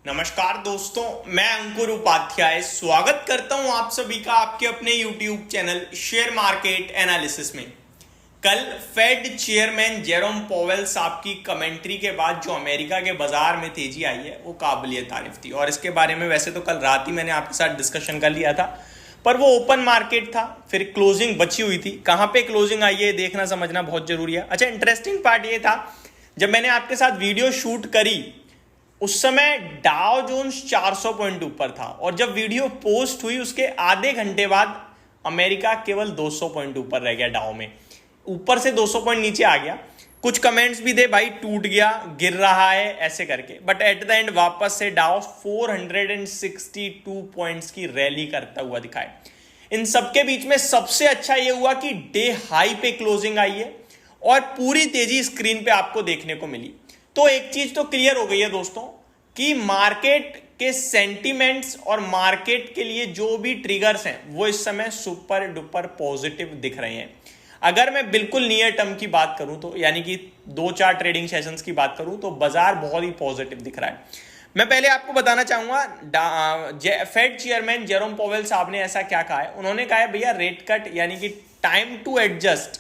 नमस्कार दोस्तों, मैं अंकुर उपाध्याय स्वागत करता हूं आप सभी का आपके अपने YouTube channel share market analysis में। कल फेड चेयरमैन जेरोम पॉवेल साहब की कमेंट्री के बाद जो अमेरिका के बाजार में तेजी आई है वो काबिलिय तारीफ थी और इसके बारे में वैसे तो कल रात ही मैंने आपके साथ डिस्कशन कर लिया था, पर वो ओपन मार्केट था, फिर क्लोजिंग बची हुई थी। कहां पे क्लोजिंग आई है देखना समझना बहुत जरूरी है। अच्छा, इंटरेस्टिंग पार्ट ये था, जब मैंने आपके साथ वीडियो शूट करी उस समय डाउ जोन्स 400 पॉइंट ऊपर था और जब वीडियो पोस्ट हुई उसके आधे घंटे बाद अमेरिका केवल 200 पॉइंट ऊपर रह गया। डाउ में ऊपर से 200 पॉइंट नीचे आ गया। कुछ कमेंट्स भी थे, भाई टूट गया, गिर रहा है, ऐसे करके, बट एट द एंड वापस से डाउ 462 पॉइंट्स की रैली करता हुआ दिखाए। इन सबके बीच में सबसे अच्छा यह हुआ कि डे हाई पे क्लोजिंग आई है और पूरी तेजी स्क्रीन पे आपको देखने को मिली। तो एक चीज तो क्लियर हो गई है दोस्तों कि मार्केट के सेंटीमेंट्स और मार्केट के लिए जो भी ट्रिगर्स हैं वो इस समय सुपर डुपर पॉजिटिव दिख रहे हैं। अगर मैं बिल्कुल नियर टर्म की बात करूं तो यानी कि 2-4 ट्रेडिंग सेशंस की बात करूं तो बाजार बहुत ही पॉजिटिव दिख रहा है। मैं पहले आपको बताना चाहूंगा फेड चेयरमैन जेरोम पॉवेल साहब ने ऐसा क्या कहा है। उन्होंने कहा है भैया रेट कट यानी कि टाइम टू एडजस्ट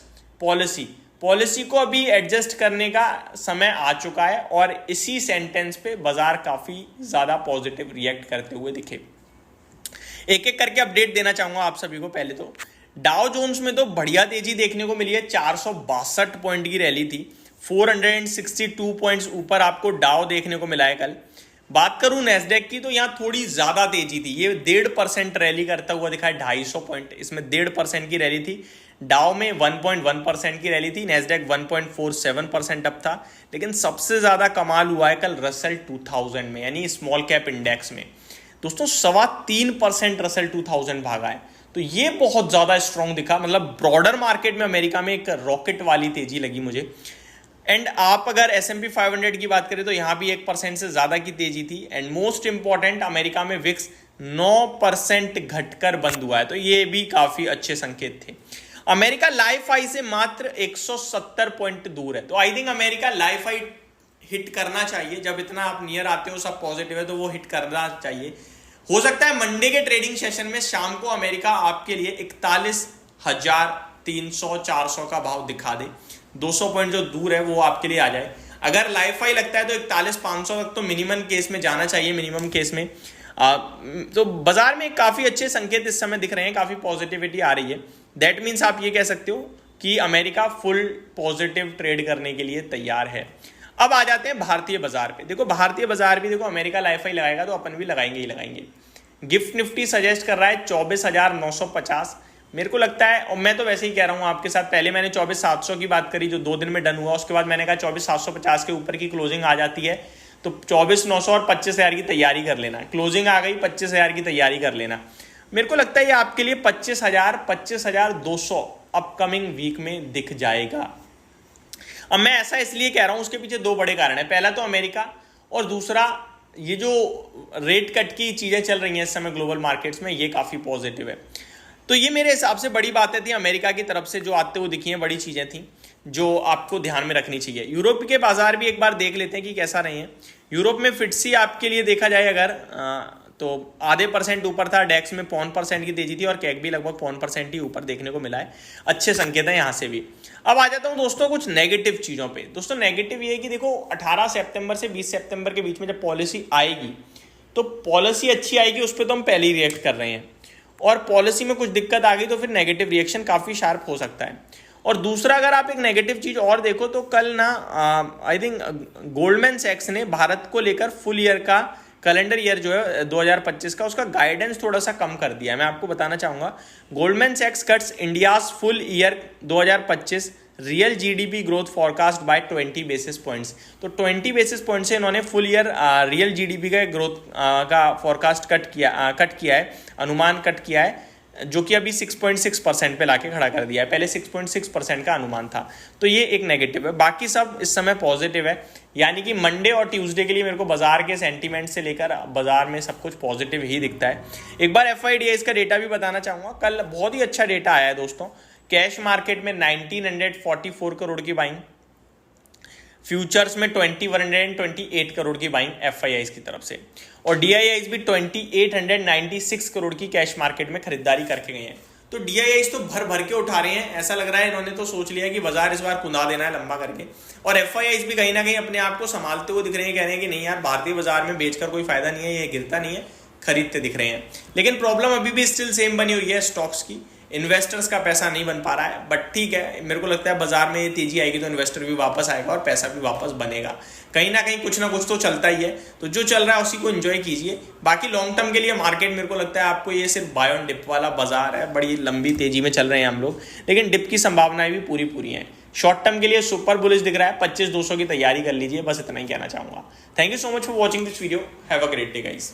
पॉलिसी को अभी एडजस्ट करने का समय आ चुका है और इसी सेंटेंस पे बाजार काफी ज्यादा पॉजिटिव रिएक्ट करते हुए दिखे। एक एक करके अपडेट देना चाहूंगा आप सभी को। पहले तो डाउ जोन्स में तो बढ़िया तेजी देखने को मिली है, 462 पॉइंट की रैली थी, 462 पॉइंट्स ऊपर आपको डाउ देखने को मिला है कल। बात करूं नैस्डैक की तो यहां थोड़ी ज्यादा तेजी थी, ये 1.5% रैली करता हुआ दिखा है, 250 पॉइंट, इसमें 1.5% की रैली थी। डाउ में 1.1% की रैली थी, नैस्डैक 1.47% अप था। लेकिन सबसे ज्यादा कमाल हुआ है कल रसल 2000 में यानी स्मॉल कैप इंडेक्स में दोस्तों, 3.25% रसल 2000 भागा है। तो ये बहुत ज्यादा स्ट्रॉन्ग दिखा, मतलब ब्रॉडर मार्केट में अमेरिका में एक रॉकेट वाली तेजी लगी मुझे। एंड आप अगर S&P 500 की बात करें तो यहां भी 1% से ज्यादा की तेजी थी। एंड मोस्ट इंपॉर्टेंट, अमेरिका में विक्स 9% घटकर बंद हुआ है, तो ये भी काफी अच्छे संकेत थे। अमेरिका लाइफ हाई से मात्र 170 पॉइंट दूर है, तो I think America life high hit करना चाहिए। जब इतना आप नियर आते हो, सब पॉजिटिव है, तो वो हिट करना चाहिए। हो सकता है मंडे के ट्रेडिंग सेशन में शाम को अमेरिका आपके लिए 41,300-400 का भाव दिखा दे, 200 पॉइंट जो दूर है वो आपके लिए आ जाए। अगर लाइफ हाई लगता है तो 41,500 तक तो मिनिमम केस में जाना चाहिए, मिनिमम केस में। तो बाजार में काफी अच्छे संकेत इस समय दिख रहे हैं, काफी पॉजिटिविटी आ रही है। दैट मीन्स आप ये कह सकते हो कि अमेरिका फुल पॉजिटिव ट्रेड करने के लिए तैयार है। अब आ जाते हैं भारतीय बाजार पे। देखो भारतीय बाजार भी, देखो अमेरिका लाइफ हाई लगाएगा तो अपन भी लगाएंगे ही लगाएंगे। गिफ्ट निफ्टी सजेस्ट कर रहा है 24,950। मेरे को लगता है, और मैं तो वैसे ही कह रहा हूं आपके साथ, पहले मैंने 24,700 की बात करी जो 2 दिन में डन हुआ, उसके बाद मैंने कहा 24,750 के ऊपर की क्लोजिंग आ जाती है तो 24,900 और 25,000 की तैयारी कर लेना। क्लोजिंग आ गई, 25,000 की तैयारी कर लेना। मेरे को लगता है ये आपके लिए 25,200 अपकमिंग वीक में दिख जाएगा। अब मैं ऐसा इसलिए कह रहा हूं, उसके पीछे 2 बड़े कारण है। पहला तो अमेरिका, और दूसरा ये जो रेट कट की चीजें चल रही हैं इस समय ग्लोबल मार्केट्स में, ये काफी पॉजिटिव है। तो ये मेरे हिसाब से बड़ी बातें थी अमेरिका की तरफ से जो आते हुए दिखी हैं, बड़ी चीजें थी जो आपको ध्यान में रखनी चाहिए। यूरोप के बाजार भी एक बार देख लेते हैं कि कैसा रहे हैं। यूरोप में फिटसी आपके लिए देखा जाए अगर तो आधे % ऊपर था, डेक्स में 0.5% की तेजी थी और कैक भी लगभग 0.5% ही ऊपर देखने को मिला है। अच्छे संकेत हैं यहां से भी। अब आ जाता हूं दोस्तों कुछ नेगेटिव चीजों पे। दोस्तों नेगेटिव ये है कि देखो 18 सितंबर से 20 सितंबर के बीच में जब पॉलिसी आएगी तो पॉलिसी अच्छी आएगी, उस पर तो हम पहले ही रिएक्ट कर रहे हैं, और पॉलिसी में कुछ दिक्कत आ गई तो फिर नेगेटिव रिएक्शन काफी शार्प हो सकता है। और दूसरा, अगर आप एक नेगेटिव चीज और देखो तो कल ना आई थिंक गोल्डमैन सैक्स ने भारत को लेकर फुल ईयर का कैलेंडर ईयर जो है 2025 का, उसका गाइडेंस थोड़ा सा कम कर दिया है। मैं आपको बताना चाहूंगा, गोल्डमैन सैक्स cuts India's full year 2025 real GDP growth forecast by 20 basis points. तो 20 बेसिस पॉइंट से इन्होंने फुल ईयर रियल जीडीपी का ग्रोथ का फॉरकास्ट कट किया है, अनुमान कट किया है, जो कि अभी 6.6% पे लाके खड़ा कर दिया है। पहले 6.6% का अनुमान था, तो ये एक नेगेटिव है। बाकी सब इस समय पॉजिटिव है, यानी कि मंडे और ट्यूसडे के लिए मेरे को बाजार के सेंटीमेंट से लेकर बाजार में सब कुछ पॉजिटिव ही दिखता है। एक बार FIDIs का डेटा भी बताना चाहूंगा। कल बहुत ही अच्छा डेटा आया है दोस्तों। कैश मार्केट में 1944 करोड़ की बाइंग, फ्यूचर्स में 2128 करोड़ की बाइंग एफआईआईज की तरफ से, और डीआईआईज भी 2896 करोड़ की कैश मार्केट में खरीदारी करके गए हैं। तो डीआईआईज तो भर भर के उठा रहे हैं, ऐसा लग रहा है इन्होंने तो सोच लिया कि बाजार इस बार कुंदा देना है लंबा करके। और एफआईआईज भी कहीं ना कहीं अपने आप को संभालते हुए दिख रहे हैं, कह रहे हैं कि नहीं यार, भारतीय बाजार में बेचकर कोई फायदा नहीं है, ये गिरता नहीं है, खरीदते दिख रहे हैं। लेकिन प्रॉब्लम अभी भी स्टिल सेम बनी हुई है स्टॉक्स की, इन्वेस्टर्स का पैसा नहीं बन पा रहा है। बट ठीक है, मेरे को लगता है बाजार में ये तेजी आएगी तो इन्वेस्टर भी वापस आएगा और पैसा भी वापस बनेगा। कहीं ना कहीं कुछ ना कुछ तो चलता ही है, तो जो चल रहा है उसी को एंजॉय कीजिए। बाकी लॉन्ग टर्म के लिए मार्केट मेरे को लगता है आपको ये सिर्फ बाय ऑन डिप वाला बाजार है, बड़ी लंबी तेजी में चल रहे हैं हम लोग, लेकिन डिप की संभावनाएं भी पूरी पूरी हैं। शॉर्ट टर्म के लिए सुपर बुलिश दिख रहा है, 25,200 की तैयारी कर लीजिए, बस इतना ही कहना चाहूंगा। Thank you so much for watching this video, have a great day guys.